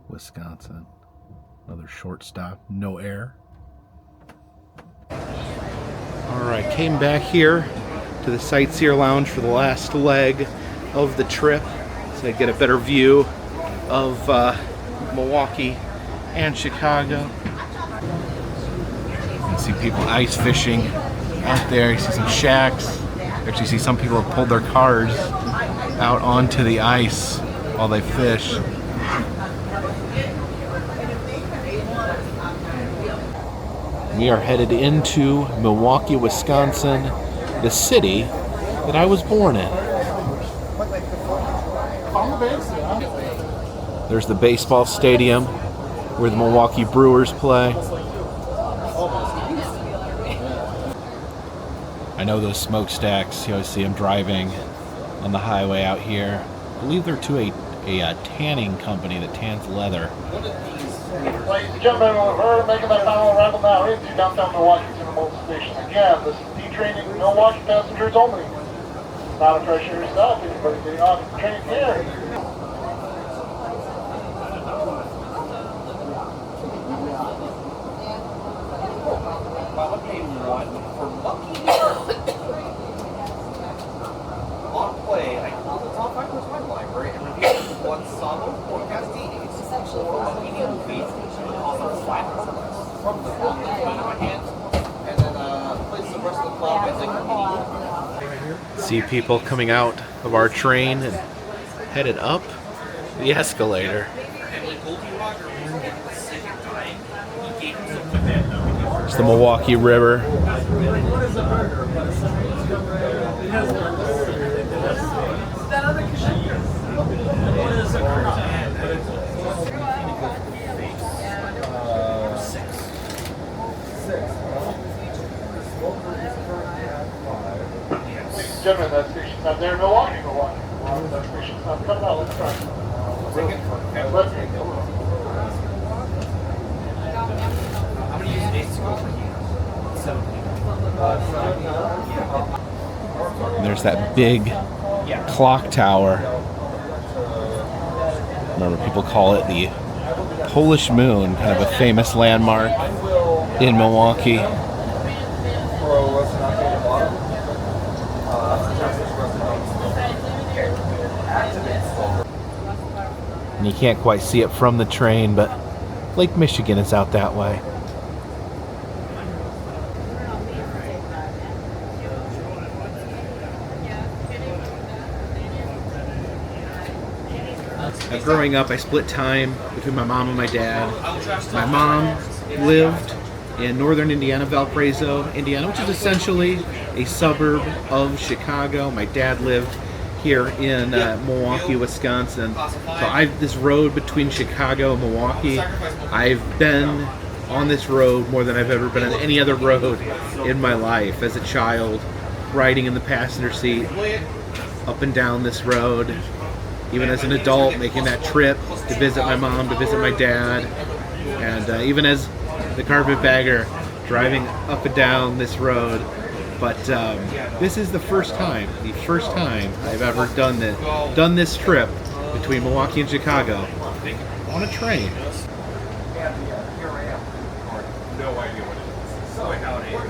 Wisconsin. Another short stop, no air. Alright, came back here to the Sightseer Lounge for the last leg of the trip so I get a better view of Milwaukee and Chicago. You can see people ice fishing out there. You see some shacks. You actually see some people have pulled their cars out onto the ice while they fish. We are headed into Milwaukee, Wisconsin, the city that I was born in. There's the baseball stadium where the Milwaukee Brewers play. I know those smokestacks, you always see them driving on the highway out here. I believe they're to a tanning company that tans leather. Ladies and gentlemen, we're making that final arrival now into downtown Milwaukee to the Milwaukee Station. Again, this is D-Training Milwaukee passengers only. Not a pressure yourself, anybody getting off the train here. On play, I called the top 5 my library and reviewed one solo podcast DVDs or medium feeds also 5 from the book in my hand, and then plays the rest of the club as a See people coming out of our train and headed up the escalator. It's the Milwaukee River. Gentlemen, that station's not there in Milwaukee. That station's not coming out. Let's try. How many days to go for you? 17. And there's that big clock tower. Remember, people call it the Polish Moon, kind of a famous landmark in Milwaukee. And you can't quite see it from the train, but Lake Michigan is out that way. Growing up, I split time between my mom and my dad. My mom lived in northern Indiana, Valparaiso, Indiana, which is essentially a suburb of Chicago. My dad lived here in Milwaukee, Wisconsin. So this road between Chicago and Milwaukee, I've been on this road more than I've ever been on any other road in my life. As a child, riding in the passenger seat, up and down this road. Even as an adult, making that trip to visit my mom, to visit my dad, and even as the Carpetbagger, driving up and down this road. But this is the first time I've ever done this trip between Milwaukee and Chicago on a train. No idea what it is. It's like how it is.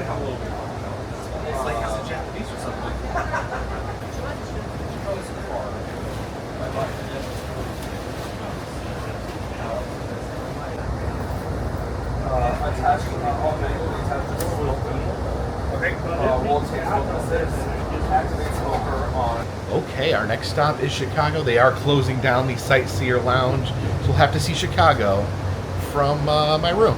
It's like how it's Japanese or something. Attached to the Okay, our next stop is Chicago. They are closing down the Sightseer Lounge, so we'll have to see Chicago from my room.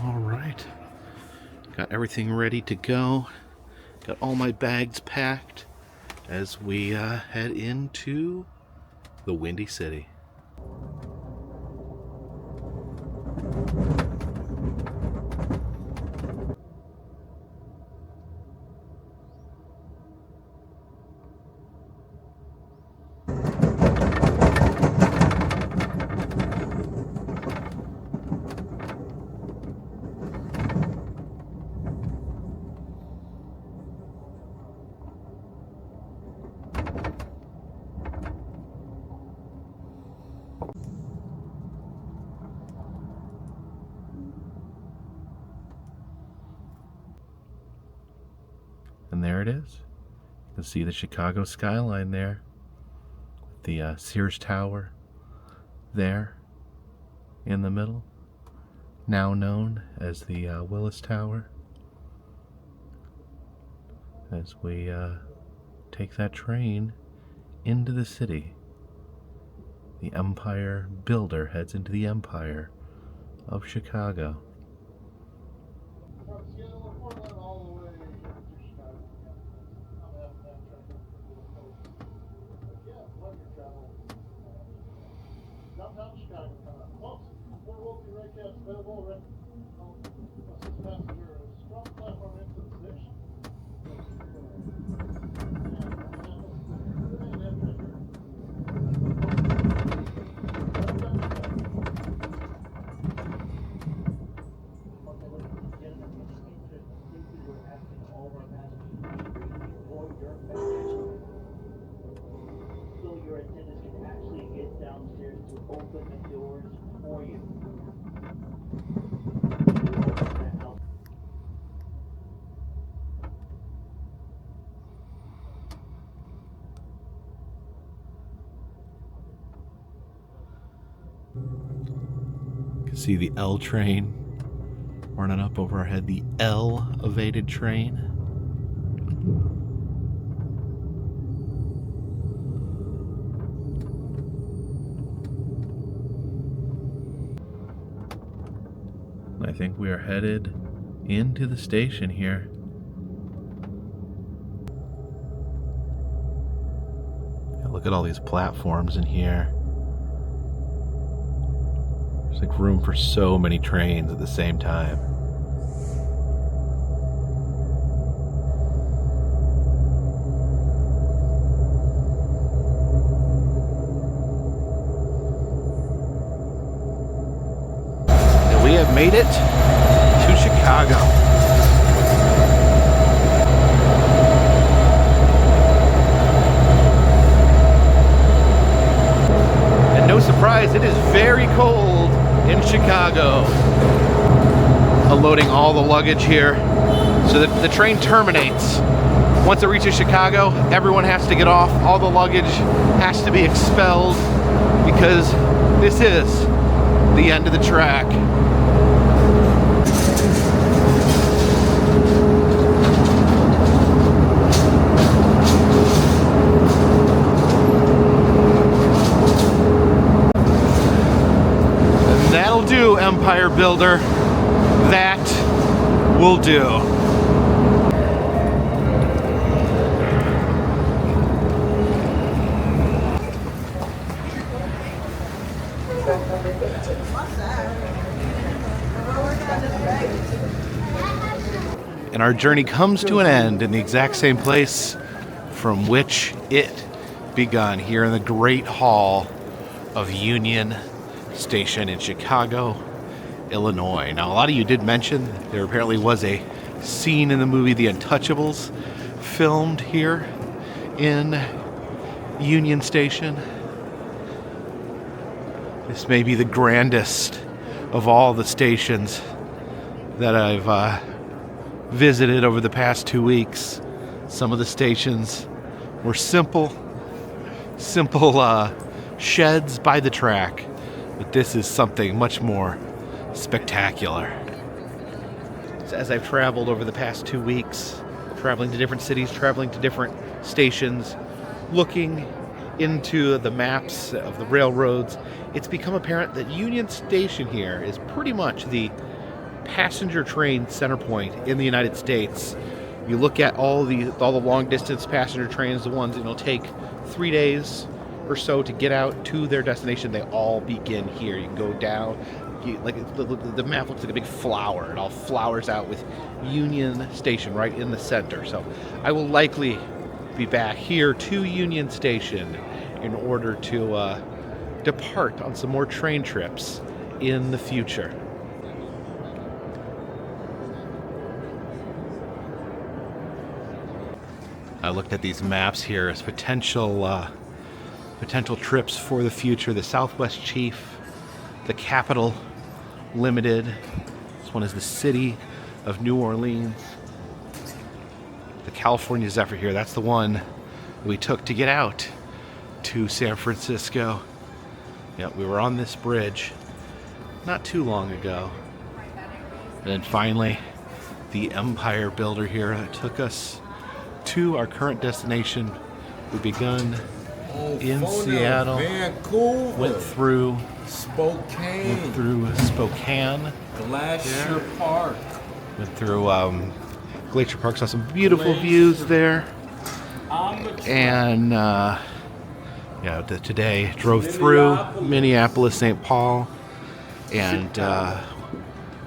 All right, got everything ready to go. Got all my bags packed as we head into the Windy City. And there it is. You can see the Chicago skyline there. The Sears Tower there in the middle, now known as the Willis Tower. As we take that train into the city, the Empire Builder heads into the Empire of Chicago. Downtown Chicago coming up. Folks, more local rate cabs available. Assist passengers from the platform into the station. So your attendants can actually get downstairs to open the doors for you. You can see the L train running up over our head, the elevated train. I think we are headed into the station here. Yeah, look at all these platforms in here. There's like room for so many trains at the same time. And we have made it to Chicago. And no surprise, it is very cold in Chicago. Unloading all the luggage here so that the train terminates. Once it reaches Chicago, everyone has to get off. All the luggage has to be expelled because this is the end of the track. That'll do, Empire Builder. That will do. And our journey comes to an end in the exact same place from which it begun, here in the Great Hall of Union Station in Chicago, Illinois. Now, a lot of you did mention there apparently was a scene in the movie The Untouchables filmed here in Union Station. This may be the grandest of all the stations that I've visited over the past 2 weeks. Some of the stations were simple sheds by the track, but this is something much more spectacular. As I've traveled over the past 2 weeks, traveling to different cities, traveling to different stations, looking into the maps of the railroads, it's become apparent that Union Station here is pretty much the passenger train center point in the United States. You look at all the long distance passenger trains, the ones that'll take 3 days or so to get out to their destination, they all begin here. You can go down, the map looks like a big flower. It all flowers out with Union Station right in the center. So I will likely be back here to Union Station in order to depart on some more train trips in the future. I looked at these maps here as potential trips for the future. The Southwest Chief, the Capital Limited. This one is the City of New Orleans. The California Zephyr here, that's the one we took to get out to San Francisco. Yeah, we were on this bridge not too long ago. And then finally, the Empire Builder here that took us to our current destination. We begun in Seattle, Vancouver, went through Spokane, Glacier Park, went through Glacier Park, saw some beautiful views there, and today drove through Minneapolis, St. Paul, and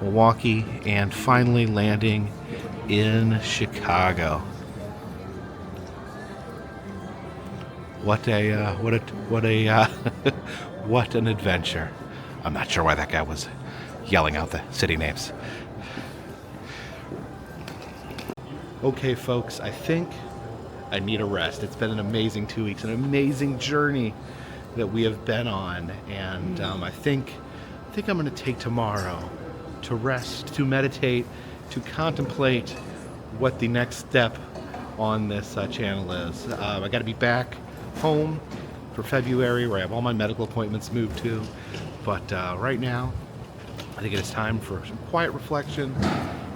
Milwaukee, and finally landing in Chicago. What an adventure. I'm not sure why that guy was yelling out the city names. Okay, folks, I think I need a rest. It's been an amazing 2 weeks, an amazing journey that we have been on, and I think I'm going to take tomorrow to rest, to meditate, to contemplate what the next step on this channel is. I got to be back home for February, where I have all my medical appointments moved to, but right now I think it is time for some quiet reflection,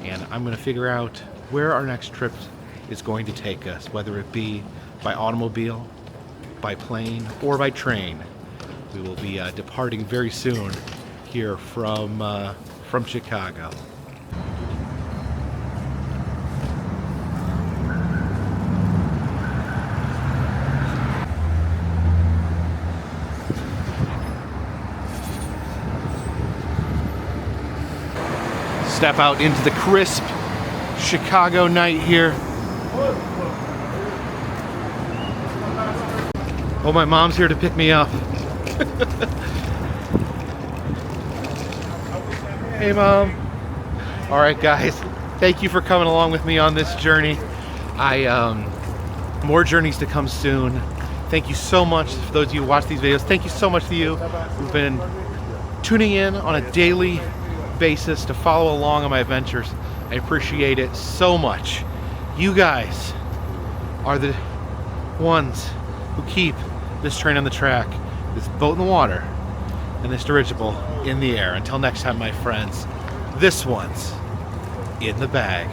and I'm going to figure out where our next trip is going to take us, whether it be by automobile, by plane, or by train. We will be departing very soon here from Chicago. Step out into the crisp Chicago night here. Oh, my mom's here to pick me up. Hey, Mom. All right, guys. Thank you for coming along with me on this journey. More journeys to come soon. Thank you so much for those of you who watch these videos. Thank you so much to you who've been tuning in on a daily basis to follow along on my adventures. I appreciate it so much. You guys are the ones who keep this train on the track, this boat in the water, and this dirigible in the air. Until next time, my friends, this one's in the bag.